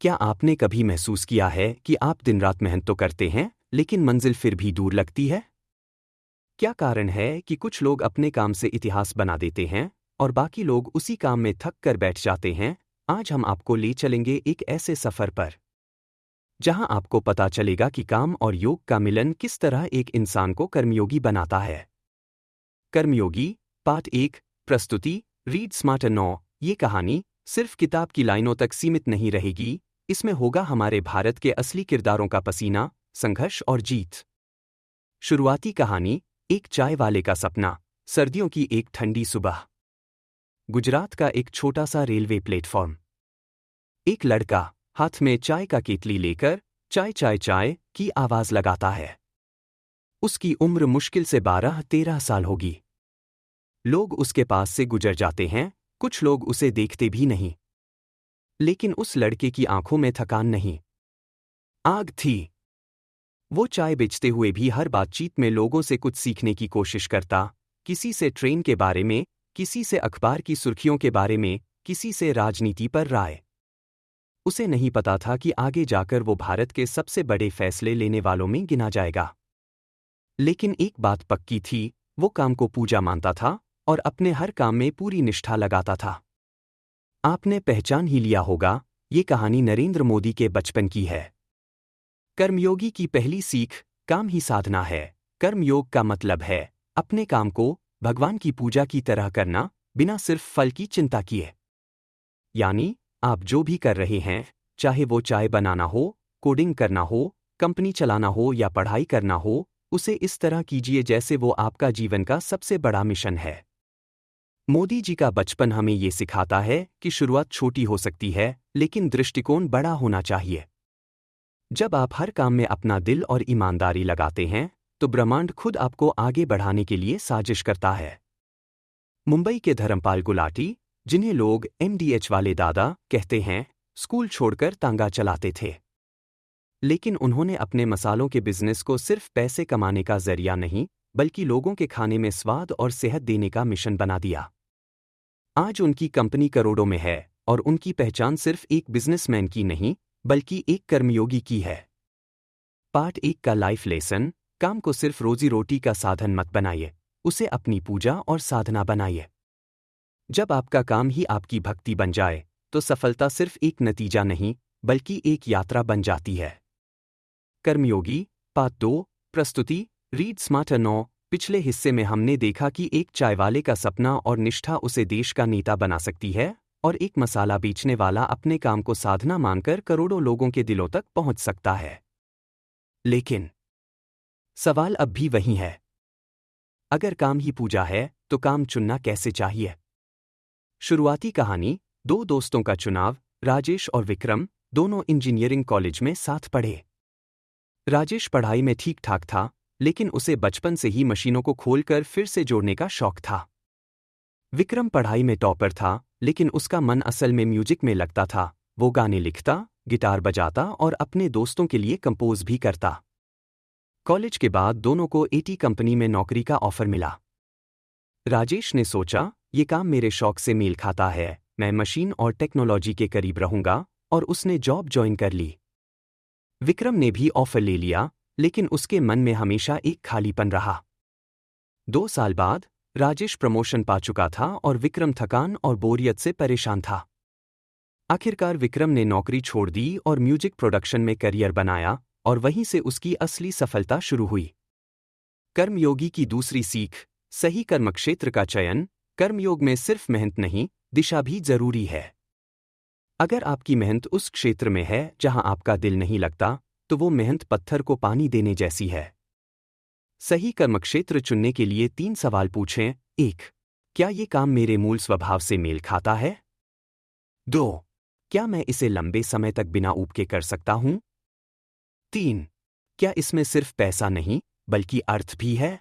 क्या आपने कभी महसूस किया है कि आप दिन रात मेहनत तो करते हैं, लेकिन मंजिल फिर भी दूर लगती है? क्या कारण है कि कुछ लोग अपने काम से इतिहास बना देते हैं और बाकी लोग उसी काम में थक कर बैठ जाते हैं? आज हम आपको ले चलेंगे एक ऐसे सफर पर जहां आपको पता चलेगा कि काम और योग का मिलन किस तरह एक इंसान को कर्मयोगी बनाता है। कर्मयोगी पार्ट 1 प्रस्तुति रीड स्मार्टर 9। ये कहानी सिर्फ किताब की लाइनों तक सीमित नहीं रहेगी, इसमें होगा हमारे भारत के असली किरदारों का पसीना, संघर्ष और जीत। शुरुआती कहानी, एक चाय वाले का सपना। सर्दियों की एक ठंडी सुबह, गुजरात का एक छोटा सा रेलवे प्लेटफॉर्म। एक लड़का हाथ में चाय का केतली लेकर चाय चाय चाय की आवाज लगाता है। उसकी उम्र मुश्किल से 12-13 साल होगी। लोग उसके पास से गुजर जाते हैं, कुछ लोग उसे देखते भी नहीं। लेकिन उस लड़के की आंखों में थकान नहीं, आग थी। वो चाय बेचते हुए भी हर बातचीत में लोगों से कुछ सीखने की कोशिश करता, किसी से ट्रेन के बारे में, किसी से अखबार की सुर्खियों के बारे में, किसी से राजनीति पर राय। उसे नहीं पता था कि आगे जाकर वो भारत के सबसे बड़े फैसले लेने वालों में गिना जाएगा। लेकिन एक बात पक्की थी, वो काम को पूजा मानता था और अपने हर काम में पूरी निष्ठा लगाता था। आपने पहचान ही लिया होगा, ये कहानी नरेंद्र मोदी के बचपन की है। कर्मयोगी की पहली सीख, काम ही साधना है। कर्मयोग का मतलब है अपने काम को भगवान की पूजा की तरह करना, बिना सिर्फ फल की चिंता किए। यानी आप जो भी कर रहे हैं, चाहे वो चाय बनाना हो, कोडिंग करना हो, कंपनी चलाना हो या पढ़ाई करना हो, उसे इस तरह कीजिए जैसे वो आपका जीवन का सबसे बड़ा मिशन है। मोदी जी का बचपन हमें ये सिखाता है कि शुरुआत छोटी हो सकती है, लेकिन दृष्टिकोण बड़ा होना चाहिए। जब आप हर काम में अपना दिल और ईमानदारी लगाते हैं, तो ब्रह्मांड खुद आपको आगे बढ़ाने के लिए साजिश करता है। मुंबई के धर्मपाल गुलाटी, जिन्हें लोग MDH वाले दादा कहते हैं, स्कूल छोड़कर तांगा चलाते थे। लेकिन उन्होंने अपने मसालों के बिजनेस को सिर्फ पैसे कमाने का जरिया नहीं, बल्कि लोगों के खाने में स्वाद और सेहत देने का मिशन बना दिया। आज उनकी कंपनी करोड़ों में है और उनकी पहचान सिर्फ एक बिजनेसमैन की नहीं, बल्कि एक कर्मयोगी की है। पार्ट 1 का लाइफ लेसन, काम को सिर्फ रोजी रोटी का साधन मत बनाइए, उसे अपनी पूजा और साधना बनाइए। जब आपका काम ही आपकी भक्ति बन जाए, तो सफलता सिर्फ एक नतीजा नहीं, बल्कि एक यात्रा बन जाती है। कर्मयोगी पार्ट 2 प्रस्तुति रीड स्मार्टर 9। पिछले हिस्से में हमने देखा कि एक चाय वाले का सपना और निष्ठा उसे देश का नेता बना सकती है, और एक मसाला बेचने वाला अपने काम को साधना मानकर करोड़ों लोगों के दिलों तक पहुंच सकता है। लेकिन सवाल अब भी वही है, अगर काम ही पूजा है, तो काम चुनना कैसे चाहिए? शुरुआती कहानी, दो दोस्तों का चुनाव। राजेश और विक्रम दोनों इंजीनियरिंग कॉलेज में साथ पढ़े। राजेश पढ़ाई में ठीक ठाक था, लेकिन उसे बचपन से ही मशीनों को खोलकर फिर से जोड़ने का शौक था। विक्रम पढ़ाई में टॉपर था, लेकिन उसका मन असल में म्यूजिक में लगता था। वो गाने लिखता, गिटार बजाता और अपने दोस्तों के लिए कंपोज भी करता। कॉलेज के बाद दोनों को AT कंपनी में नौकरी का ऑफर मिला। राजेश ने सोचा, ये काम मेरे शौक से मेल खाता है, मैं मशीन और टेक्नोलॉजी के करीब रहूंगा, और उसने जॉब ज्वाइन कर ली। विक्रम ने भी ऑफर ले लिया, लेकिन उसके मन में हमेशा एक खालीपन रहा। 2 साल बाद राजेश प्रमोशन पा चुका था और विक्रम थकान और बोरियत से परेशान था। आखिरकार विक्रम ने नौकरी छोड़ दी और म्यूजिक प्रोडक्शन में करियर बनाया, और वहीं से उसकी असली सफलता शुरू हुई। कर्मयोगी की दूसरी सीख, सही कर्मक्षेत्र का चयन। कर्मयोग में सिर्फ मेहनत नहीं, दिशा भी जरूरी है। अगर आपकी मेहनत उस क्षेत्र में है जहां आपका दिल नहीं लगता, तो वो मेहनत पत्थर को पानी देने जैसी है। सही कर्मक्षेत्र चुनने के लिए 3 सवाल पूछें। 1. क्या ये काम मेरे मूल स्वभाव से मेल खाता है? 2. क्या मैं इसे लंबे समय तक बिना ऊब के कर सकता हूं? 3. क्या इसमें सिर्फ पैसा नहीं, बल्कि अर्थ भी है?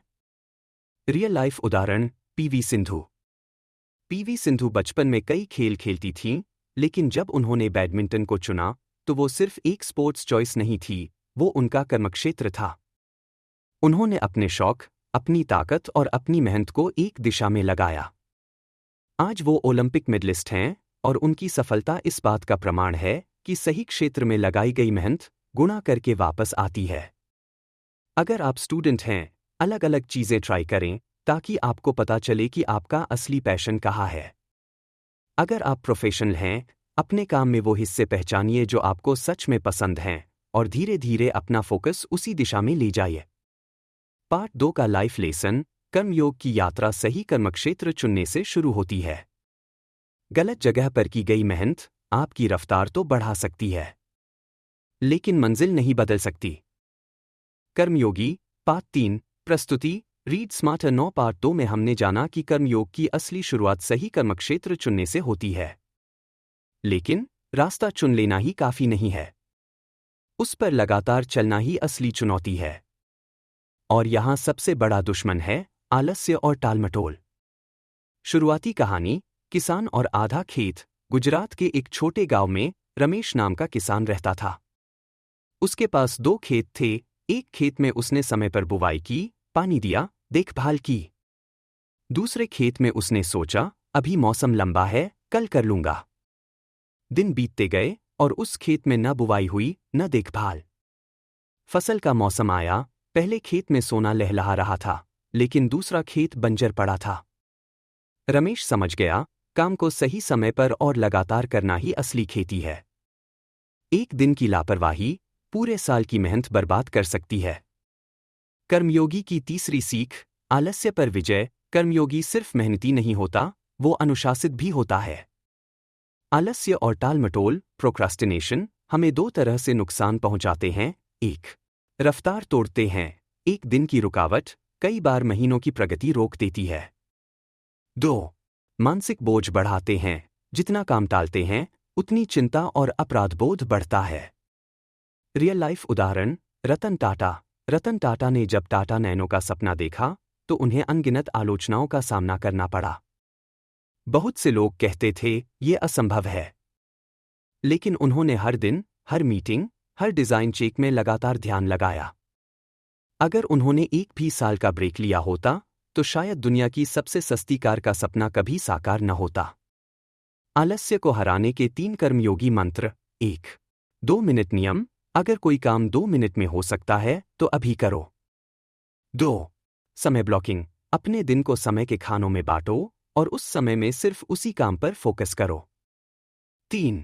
रियल लाइफ उदाहरण, PV सिंधु। PV सिंधु बचपन में कई खेल खेलती थीं, लेकिन जब उन्होंने बैडमिंटन को चुना, तो वो सिर्फ एक स्पोर्ट्स चॉइस नहीं थी, वो उनका कर्मक्षेत्र था। उन्होंने अपने शौक, अपनी ताकत और अपनी मेहनत को एक दिशा में लगाया। आज वो ओलंपिक मेडलिस्ट हैं, और उनकी सफलता इस बात का प्रमाण है कि सही क्षेत्र में लगाई गई मेहनत गुणा करके वापस आती है। अगर आप स्टूडेंट हैं, अलग अलग चीजें ट्राई करें ताकि आपको पता चले कि आपका असली पैशन कहाँ है। अगर आप प्रोफेशनल हैं, अपने काम में वो हिस्से पहचानिए जो आपको सच में पसंद हैं और धीरे धीरे अपना फोकस उसी दिशा में ले जाइए। पार्ट 2 का लाइफ लेसन, कर्मयोग की यात्रा सही कर्मक्षेत्र चुनने से शुरू होती है। गलत जगह पर की गई मेहनत आपकी रफ्तार तो बढ़ा सकती है, लेकिन मंजिल नहीं बदल सकती। कर्मयोगी पार्ट 3 प्रस्तुति रीड स्मार्टर 9 पार्ट 2 में हमने जाना कि कर्मयोग की असली शुरुआत सही कर्मक्षेत्र चुनने से होती है। लेकिन रास्ता चुन लेना ही काफी नहीं है, उस पर लगातार चलना ही असली चुनौती है। और यहां सबसे बड़ा दुश्मन है आलस्य और टालमटोल। शुरुआती कहानी, किसान और आधा खेत। गुजरात के एक छोटे गांव में रमेश नाम का किसान रहता था। उसके पास 2 खेत थे। एक खेत में उसने समय पर बुवाई की, पानी दिया, देखभाल की। दूसरे खेत में उसने सोचा, अभी मौसम लंबा है, कल कर लूंगा। दिन बीतते गए और उस खेत में न बुवाई हुई न देखभाल। फसल का मौसम आया, पहले खेत में सोना लहलहा रहा था, लेकिन दूसरा खेत बंजर पड़ा था। रमेश समझ गया, काम को सही समय पर और लगातार करना ही असली खेती है। एक दिन की लापरवाही पूरे साल की मेहनत बर्बाद कर सकती है। कर्मयोगी की तीसरी सीख, आलस्य पर विजय। कर्मयोगी सिर्फ मेहनती नहीं होता, वो अनुशासित भी होता है। आलस्य और टालमटोल, प्रोक्रास्टिनेशन, हमें 2 तरह से नुकसान पहुंचाते हैं। 1, रफ्तार तोड़ते हैं। एक दिन की रुकावट कई बार महीनों की प्रगति रोक देती है। 2, मानसिक बोझ बढ़ाते हैं। जितना काम टालते हैं, उतनी चिंता और अपराध बोध बढ़ता है। रियल लाइफ उदाहरण, रतन टाटा। रतन टाटा ने जब टाटा नैनो का सपना देखा तो उन्हें अनगिनत आलोचनाओं का सामना करना पड़ा। बहुत से लोग कहते थे ये असंभव है, लेकिन उन्होंने हर दिन, हर मीटिंग, हर डिजाइन चेक में लगातार ध्यान लगाया। अगर उन्होंने एक भी साल का ब्रेक लिया होता तो शायद दुनिया की सबसे सस्ती कार का सपना कभी साकार न होता। आलस्य को हराने के 3 कर्मयोगी मंत्र। 1, 2 मिनट नियम। अगर कोई काम 2 मिनट में हो सकता है तो अभी करो। 2, समय ब्लॉकिंग। अपने दिन को समय के खानों में बांटो और उस समय में सिर्फ उसी काम पर फोकस करो। 3,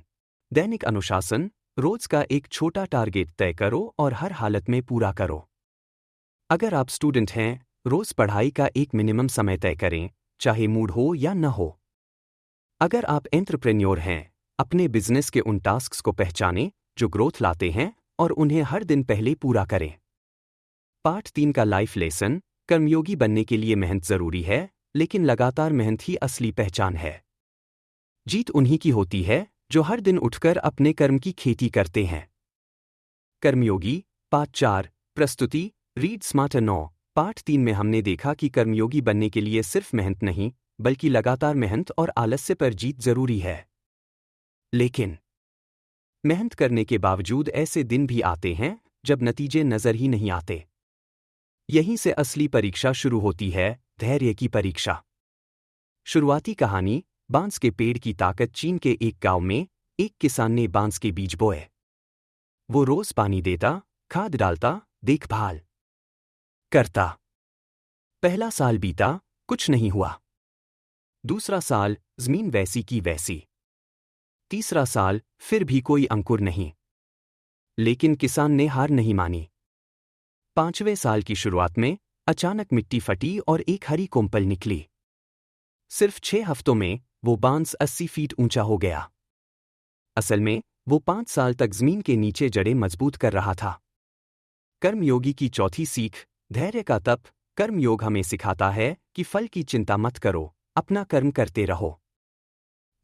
दैनिक अनुशासन। रोज का एक छोटा टारगेट तय करो और हर हालत में पूरा करो। अगर आप स्टूडेंट हैं, रोज पढ़ाई का एक मिनिमम समय तय करें, चाहे मूड हो या न हो। अगर आप एंटरप्रेन्योर हैं, अपने बिजनेस के उन टास्क्स को पहचानें जो ग्रोथ लाते हैं और उन्हें हर दिन पहले पूरा करें। पार्ट 3 का लाइफ लेसन, कर्मयोगी बनने के लिए मेहनत जरूरी है, लेकिन लगातार मेहनत ही असली पहचान है। जीत उन्हीं की होती है जो हर दिन उठकर अपने कर्म की खेती करते हैं। कर्मयोगी पार्ट 4 प्रस्तुति रीड स्मार्टर 9 पार्ट 3 में हमने देखा कि कर्मयोगी बनने के लिए सिर्फ मेहनत नहीं, बल्कि लगातार मेहनत और आलस्य पर जीत जरूरी है। लेकिन मेहनत करने के बावजूद ऐसे दिन भी आते हैं जब नतीजे नजर ही नहीं आते। यहीं से असली परीक्षा शुरू होती है, धैर्य की परीक्षा। शुरुआती कहानी, बांस के पेड़ की ताकत। चीन के एक गांव में एक किसान ने बांस के बीज बोए। वो रोज पानी देता, खाद डालता, देखभाल करता। पहला साल बीता, कुछ नहीं हुआ। दूसरा साल, जमीन वैसी की वैसी। तीसरा साल, फिर भी कोई अंकुर नहीं। लेकिन किसान ने हार नहीं मानी। 5वें साल की शुरुआत में अचानक मिट्टी फटी और एक हरी कोम्पल निकली। सिर्फ 6 हफ्तों में वो बांस 80 फीट ऊंचा हो गया। असल में वो 5 साल तक जमीन के नीचे जड़ें मजबूत कर रहा था। कर्मयोगी की चौथी सीख, धैर्य का तप। कर्मयोग हमें सिखाता है कि फल की चिंता मत करो, अपना कर्म करते रहो,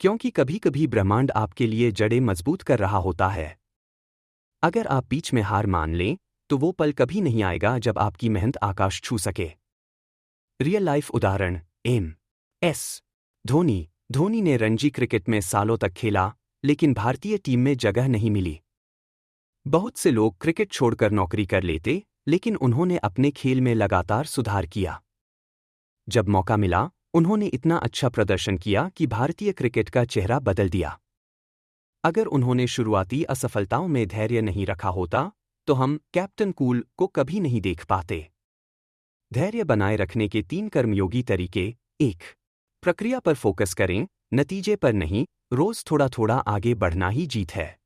क्योंकि कभी कभी ब्रह्मांड आपके लिए जड़ें मजबूत कर रहा होता है। अगर आप बीच में हार मान लें तो वो पल कभी नहीं आएगा जब आपकी मेहनत आकाश छू सके। रियल लाइफ उदाहरण, एम.एस. धोनी। धोनी ने रणजी क्रिकेट में सालों तक खेला, लेकिन भारतीय टीम में जगह नहीं मिली। बहुत से लोग क्रिकेट छोड़कर नौकरी कर लेते, लेकिन उन्होंने अपने खेल में लगातार सुधार किया। जब मौका मिला, उन्होंने इतना अच्छा प्रदर्शन किया कि भारतीय क्रिकेट का चेहरा बदल दिया। अगर उन्होंने शुरुआती असफलताओं में धैर्य नहीं रखा होता तो हम कैप्टन कूल को कभी नहीं देख पाते। धैर्य बनाए रखने के 3 कर्मयोगी तरीके। 1. प्रक्रिया पर फोकस करें, नतीजे पर नहीं, रोज थोड़ा थोड़ा आगे बढ़ना ही जीत है।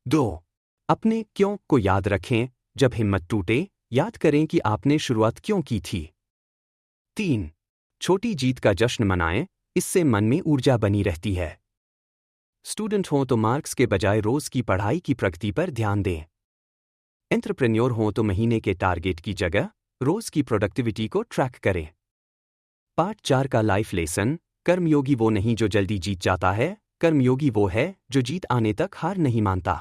2. अपने क्यों को याद रखें, जब हिम्मत टूटे, याद करें कि आपने शुरुआत क्यों की थी। 3. छोटी जीत का जश्न मनाएं, इससे मन में ऊर्जा बनी रहती है। स्टूडेंट हों तो मार्क्स के बजाय रोज की पढ़ाई की प्रगति पर ध्यान दें। एंटरप्रेन्योर हों तो महीने के टारगेट की जगह रोज की प्रोडक्टिविटी को ट्रैक करें। पार्ट 4 का लाइफ लेसन। कर्मयोगी वो नहीं जो जल्दी जीत जाता है, कर्मयोगी वो है जो जीत आने तक हार नहीं मानता।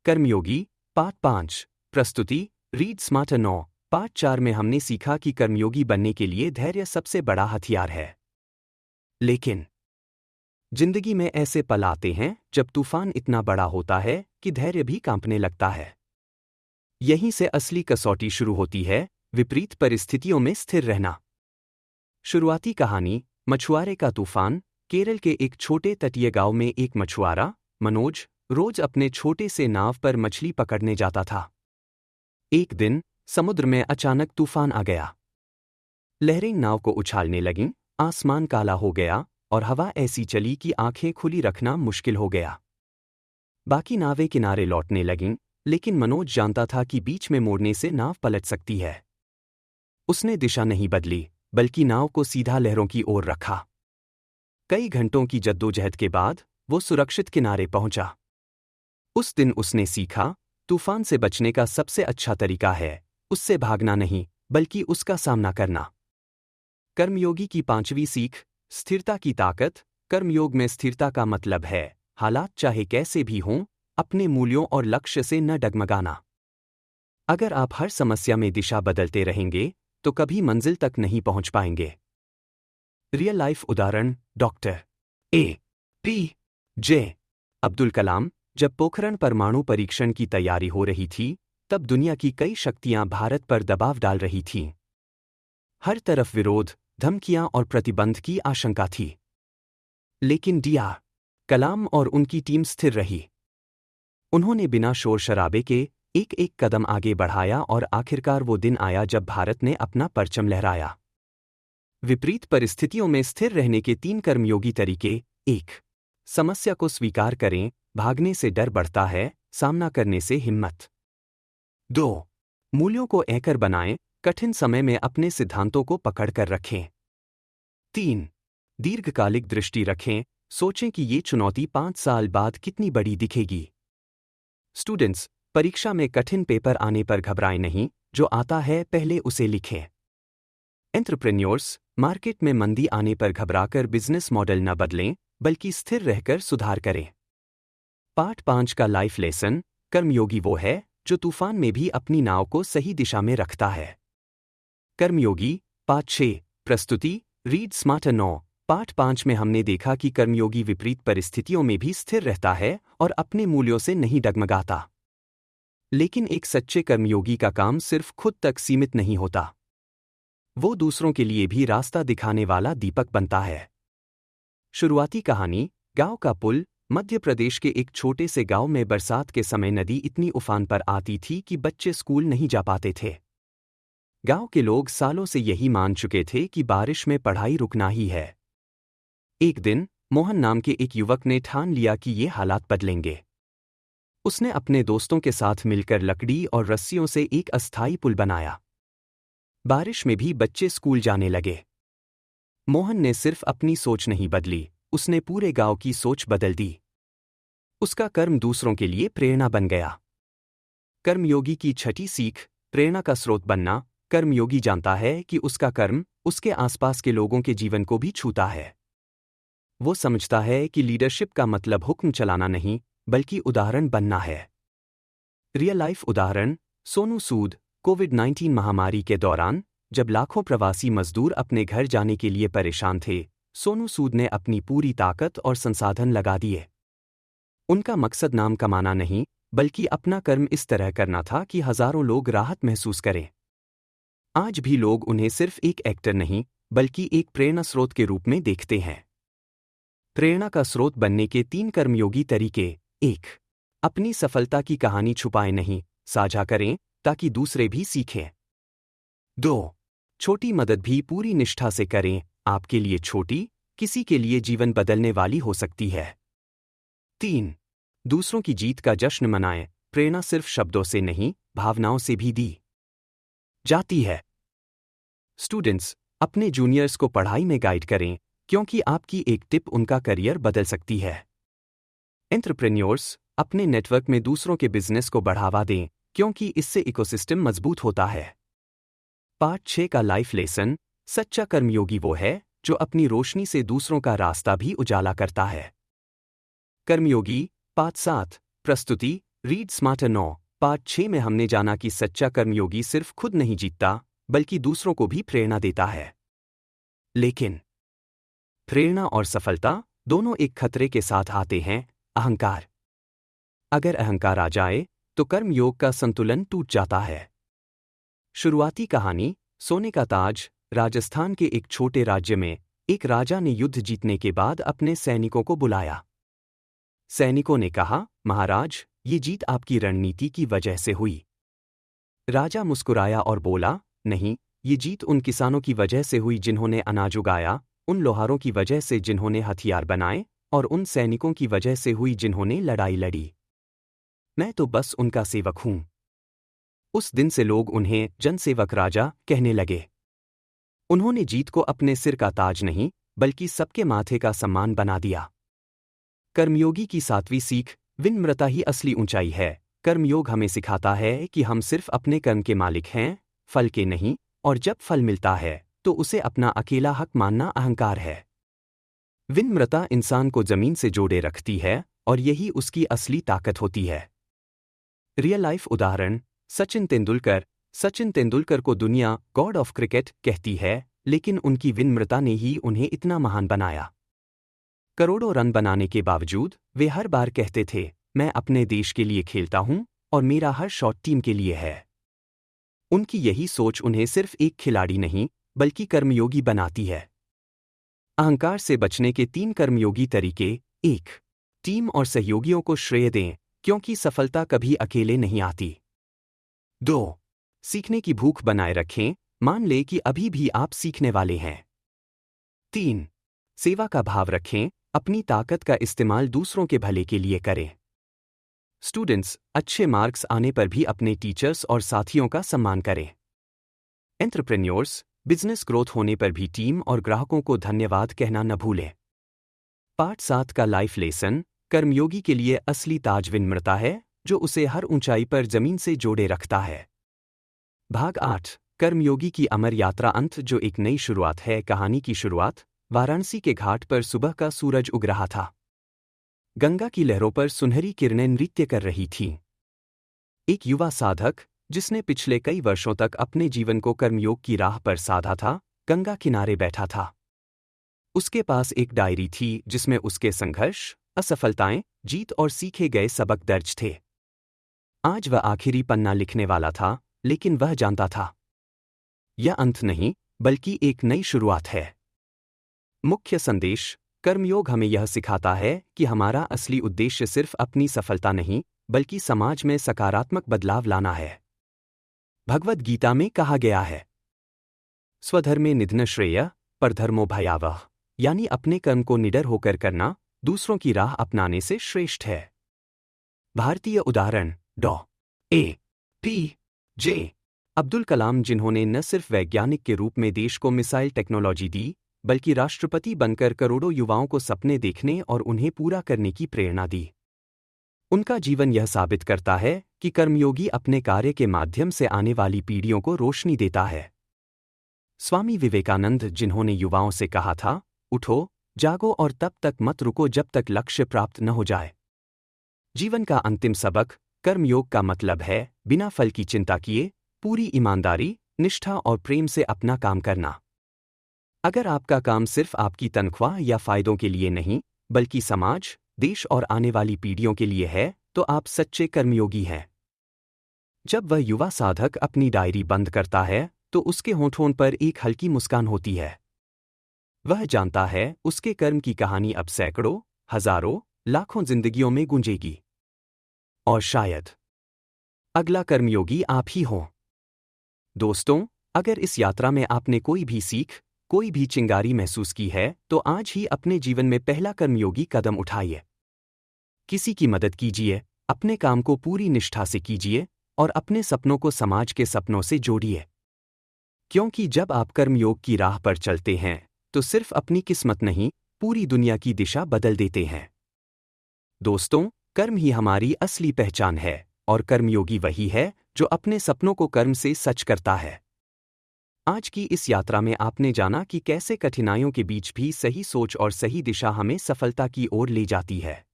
कर्मयोगी पार्ट 5। प्रस्तुति रीड स्मार्टर 9। पार्ट 4 में हमने सीखा कि कर्मयोगी बनने के लिए धैर्य सबसे बड़ा हथियार है। लेकिन जिंदगी में ऐसे पल आते हैं जब तूफान इतना बड़ा होता है कि धैर्य भी कांपने लगता है। यहीं से असली कसौटी शुरू होती है, विपरीत परिस्थितियों में स्थिर रहना। शुरुआती कहानी, मछुआरे का तूफान। केरल के एक छोटे तटीय गांव में एक मछुआरा, मनोज, रोज अपने छोटे से नाव पर मछली पकड़ने जाता था। एक दिन समुद्र में अचानक तूफान आ गया। लहरें नाव को उछालने लगीं, आसमान काला हो गया और हवा ऐसी चली कि आंखें खुली रखना मुश्किल हो गया। बाकी नावें किनारे लौटने लगीं, लेकिन मनोज जानता था कि बीच में मोड़ने से नाव पलट सकती है। उसने दिशा नहीं बदली, बल्कि नाव को सीधा लहरों की ओर रखा। कई घंटों की जद्दोजहद के बाद वो सुरक्षित किनारे पहुंचा। उस दिन उसने सीखा, तूफान से बचने का सबसे अच्छा तरीका है उससे भागना नहीं, बल्कि उसका सामना करना। कर्मयोगी की 5वीं सीख, स्थिरता की ताकत। कर्मयोग में स्थिरता का मतलब है हालात चाहे कैसे भी हों, अपने मूल्यों और लक्ष्य से न डगमगाना। अगर आप हर समस्या में दिशा बदलते रहेंगे तो कभी मंजिल तक नहीं पहुंच पाएंगे। रियल लाइफ उदाहरण, डॉक्टर APJ अब्दुल कलाम। जब पोखरण परमाणु परीक्षण की तैयारी हो रही थी, तब दुनिया की कई शक्तियां भारत पर दबाव डाल रही थीं। हर तरफ विरोध, धमकियां और प्रतिबंध की आशंका थी। लेकिन DR कलाम और उनकी टीम स्थिर रही। उन्होंने बिना शोर शराबे के एक एक कदम आगे बढ़ाया और आखिरकार वो दिन आया जब भारत ने अपना परचम लहराया। विपरीत परिस्थितियों में स्थिर रहने के 3 कर्मयोगी तरीके। 1. समस्या को स्वीकार करें, भागने से डर बढ़ता है, सामना करने से हिम्मत। 2. मूल्यों को एकड़ बनाएं, कठिन समय में अपने सिद्धांतों को पकड़कर रखें। 3. दीर्घकालिक दृष्टि रखें, सोचें कि ये चुनौती 5 साल बाद कितनी बड़ी दिखेगी। स्टूडेंट्स, परीक्षा में कठिन पेपर आने पर घबराएं नहीं, जो आता है पहले उसे लिखें। एंटरप्रेन्योर्स, मार्केट में मंदी आने पर घबराकर बिजनेस मॉडल न बदलें, बल्कि स्थिर रहकर सुधार करें। पार्ट 5 का लाइफ लेसन। कर्मयोगी वो है जो तूफान में भी अपनी नाव को सही दिशा में रखता है। कर्मयोगी पार्ट 6। प्रस्तुति रीड स्मार्टर 9। पार्ट 5 में हमने देखा कि कर्मयोगी विपरीत परिस्थितियों में भी स्थिर रहता है और अपने मूल्यों से नहीं डगमगाता। लेकिन एक सच्चे कर्मयोगी का काम सिर्फ खुद तक सीमित नहीं होता। वो दूसरों के लिए भी रास्ता दिखाने वाला दीपक बनता है। शुरुआती कहानी, गांव का पुल। मध्य प्रदेश के एक छोटे से गांव में बरसात के समय नदी इतनी उफान पर आती थी कि बच्चे स्कूल नहीं जा पाते थे। गांव के लोग सालों से यही मान चुके थे कि बारिश में पढ़ाई रुकना ही है। एक दिन मोहन नाम के एक युवक ने ठान लिया कि ये हालात बदलेंगे। उसने अपने दोस्तों के साथ मिलकर लकड़ी और रस्सियों से एक अस्थायी पुल बनाया। बारिश में भी बच्चे स्कूल जाने लगे। मोहन ने सिर्फ अपनी सोच नहीं बदली, उसने पूरे गांव की सोच बदल दी। उसका कर्म दूसरों के लिए प्रेरणा बन गया। कर्मयोगी की 6ठी सीख, प्रेरणा का स्रोत बनना। कर्मयोगी जानता है कि उसका कर्म उसके आसपास के लोगों के जीवन को भी छूता है। वो समझता है कि लीडरशिप का मतलब हुक्म चलाना नहीं, बल्कि उदाहरण बनना है। रियल लाइफ उदाहरण, सोनू सूद। कोविड-19 महामारी के दौरान जब लाखों प्रवासी मजदूर अपने घर जाने के लिए परेशान थे, सोनू सूद ने अपनी पूरी ताकत और संसाधन लगा दिए। उनका मकसद नाम कमाना नहीं, बल्कि अपना कर्म इस तरह करना था कि हजारों लोग राहत महसूस करें। आज भी लोग उन्हें सिर्फ एक एक्टर नहीं, बल्कि एक प्रेरणा स्रोत के रूप में देखते हैं। प्रेरणा का स्रोत बनने के 3 कर्मयोगी तरीके। 1. अपनी सफलता की कहानी छुपाएं नहीं, साझा करें ताकि दूसरे भी सीखें। 2. छोटी मदद भी पूरी निष्ठा से करें, आपके लिए छोटी, किसी के लिए जीवन बदलने वाली हो सकती है। 3. दूसरों की जीत का जश्न मनाएं, प्रेरणा सिर्फ शब्दों से नहीं, भावनाओं से भी दी जाती है। स्टूडेंट्स, अपने जूनियर्स को पढ़ाई में गाइड करें, क्योंकि आपकी एक टिप उनका करियर बदल सकती है। एंटरप्रेन्योर्स, अपने नेटवर्क में दूसरों के बिजनेस को बढ़ावा दें, क्योंकि इससे इकोसिस्टम मजबूत होता है। पार्ट 6 का लाइफ लेसन। सच्चा कर्मयोगी वो है जो अपनी रोशनी से दूसरों का रास्ता भी उजाला करता है। कर्मयोगी पार्ट 7। प्रस्तुति रीड स्मार्टर 9। पार्ट 6 में हमने जाना कि सच्चा कर्मयोगी सिर्फ खुद नहीं जीतता, बल्कि दूसरों को भी प्रेरणा देता है। लेकिन प्रेरणा और सफलता दोनों एक खतरे के साथ आते हैं, अहंकार। अगर अहंकार आ जाए तो कर्मयोग का संतुलन टूट जाता है। शुरुआती कहानी। सोने का ताज। राजस्थान के एक छोटे राज्य में एक राजा ने युद्ध जीतने के बाद अपने सैनिकों को बुलाया। सैनिकों ने कहा, महाराज, ये जीत आपकी रणनीति की वजह से हुई। राजा मुस्कुराया और बोला, नहीं, ये जीत उन किसानों की वजह से हुई जिन्होंने अनाज उगाया, उन लोहारों की वजह से जिन्होंने हथियार बनाए, और उन सैनिकों की वजह से हुई जिन्होंने लड़ाई लड़ी। मैं तो बस उनका सेवक हूं। उस दिन से लोग उन्हें जनसेवक राजा कहने लगे। उन्होंने जीत को अपने सिर का ताज नहीं, बल्कि सबके माथे का सम्मान बना दिया। कर्मयोगी की 7वीं सीख। विनम्रता ही असली ऊंचाई है। कर्मयोग हमें सिखाता है कि हम सिर्फ अपने कर्म के मालिक हैं, फल के नहीं, और जब फल मिलता है तो उसे अपना अकेला हक मानना अहंकार है। विनम्रता इंसान को जमीन से जोड़े रखती है, और यही उसकी असली ताकत होती है। रियल लाइफ उदाहरण। सचिन तेंदुलकर को दुनिया गॉड ऑफ क्रिकेट कहती है, लेकिन उनकी विनम्रता ने ही उन्हें इतना महान बनाया। करोड़ों रन बनाने के बावजूद वे हर बार कहते थे, मैं अपने देश के लिए खेलता हूं और मेरा हर शॉट टीम के लिए है। उनकी यही सोच उन्हें सिर्फ एक खिलाड़ी नहीं, बल्कि कर्मयोगी बनाती है। अहंकार से बचने के 3 कर्मयोगी तरीके। 1. टीम और सहयोगियों को श्रेय दें, क्योंकि सफलता कभी अकेले नहीं आती। 2. सीखने की भूख बनाए रखें, मान ले कि अभी भी आप सीखने वाले हैं। 3. सेवा का भाव रखें, अपनी ताकत का इस्तेमाल दूसरों के भले के लिए करें। स्टूडेंट्स, अच्छे मार्क्स आने पर भी अपने टीचर्स और साथियों का सम्मान करें। एंटरप्रेन्योर्स, बिजनेस ग्रोथ होने पर भी टीम और ग्राहकों को धन्यवाद कहना न भूलें। पार्ट 7 का लाइफ लेसन। कर्मयोगी के लिए असली ताज विनम्रता है, जो उसे हर ऊंचाई पर जमीन से जोड़े रखता है। भाग 8। कर्मयोगी की अमर यात्रा अंत। जो एक नई शुरुआत है। कहानी की शुरुआत। वाराणसी के घाट पर सुबह का सूरज उग रहा था। गंगा की लहरों पर सुनहरी किरणें नृत्य कर रही थीं। एक युवा साधक, जिसने पिछले कई वर्षों तक अपने जीवन को कर्मयोग की राह पर साधा था, गंगा किनारे बैठा था। उसके पास एक डायरी थी जिसमें उसके संघर्ष, असफलताएं, जीत और सीखे गए सबक दर्ज थे। आज वह आखिरी पन्ना लिखने वाला था, लेकिन वह जानता था, यह अंत नहीं, बल्कि एक नई शुरुआत है। मुख्य संदेश। कर्मयोग हमें यह सिखाता है कि हमारा असली उद्देश्य सिर्फ अपनी सफलता नहीं, बल्कि समाज में सकारात्मक बदलाव लाना है। भगवद गीता में कहा गया है, स्वधर्मे निधन श्रेय, परधर्मो भयावह, यानी अपने कर्म को निडर होकर करना दूसरों की राह अपनाने से श्रेष्ठ है। भारतीय उदाहरण। डॉ. ए.पी.जे. अब्दुल कलाम, जिन्होंने न सिर्फ वैज्ञानिक के रूप में देश को मिसाइल टेक्नोलॉजी दी, बल्कि राष्ट्रपति बनकर करोड़ों युवाओं को सपने देखने और उन्हें पूरा करने की प्रेरणा दी। उनका जीवन यह साबित करता है कि कर्मयोगी अपने कार्य के माध्यम से आने वाली पीढ़ियों को रोशनी देता है। स्वामी विवेकानंद, जिन्होंने युवाओं से कहा था, उठो, जागो और तब तक मत रुको जब तक लक्ष्य प्राप्त न हो जाए। जीवन का अंतिम सबक। कर्मयोग का मतलब है बिना फल की चिंता किए, पूरी ईमानदारी, निष्ठा और प्रेम से अपना काम करना। अगर आपका काम सिर्फ आपकी तनख्वाह या फायदों के लिए नहीं, बल्कि समाज, देश और आने वाली पीढ़ियों के लिए है, तो आप सच्चे कर्मयोगी हैं। जब वह युवा साधक अपनी डायरी बंद करता है, तो उसके होठों पर एक हल्की मुस्कान होती है। वह जानता है उसके कर्म की कहानी अब सैकड़ों, हजारों, लाखों जिंदगियों में गूंजेगी। और शायद अगला कर्मयोगी आप ही हो। दोस्तों, अगर इस यात्रा में आपने कोई भी सीख, कोई भी चिंगारी महसूस की है, तो आज ही अपने जीवन में पहला कर्मयोगी कदम उठाइए। किसी की मदद कीजिए, अपने काम को पूरी निष्ठा से कीजिए और अपने सपनों को समाज के सपनों से जोड़िए। क्योंकि जब आप कर्मयोग की राह पर चलते हैं, तो सिर्फ अपनी किस्मत नहीं, पूरी दुनिया की दिशा बदल देते हैं। दोस्तों, कर्म ही हमारी असली पहचान है और कर्मयोगी वही है जो अपने सपनों को कर्म से सच करता है। आज की इस यात्रा में आपने जाना कि कैसे कठिनाइयों के बीच भी सही सोच और सही दिशा हमें सफलता की ओर ले जाती है।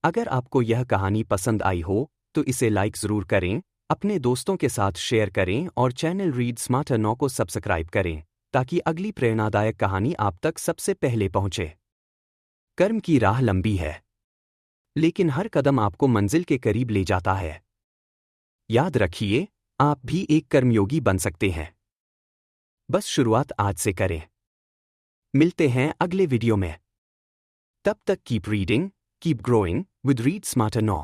अगर आपको यह कहानी पसंद आई हो, तो इसे लाइक ज़रूर करें, अपने दोस्तों के साथ शेयर करें और चैनल रीड स्मार्टर 9 को सब्सक्राइब करें, ताकि अगली प्रेरणादायक कहानी आप तक सबसे पहले पहुंचे। कर्म की राह लंबी है, लेकिन हर कदम आपको मंजिल के करीब ले जाता है। याद रखिए, आप भी एक कर्मयोगी बन सकते हैं। बस शुरुआत आज से करें। मिलते हैं अगले वीडियो में। तब तक keep reading, keep growing with read smarter 9।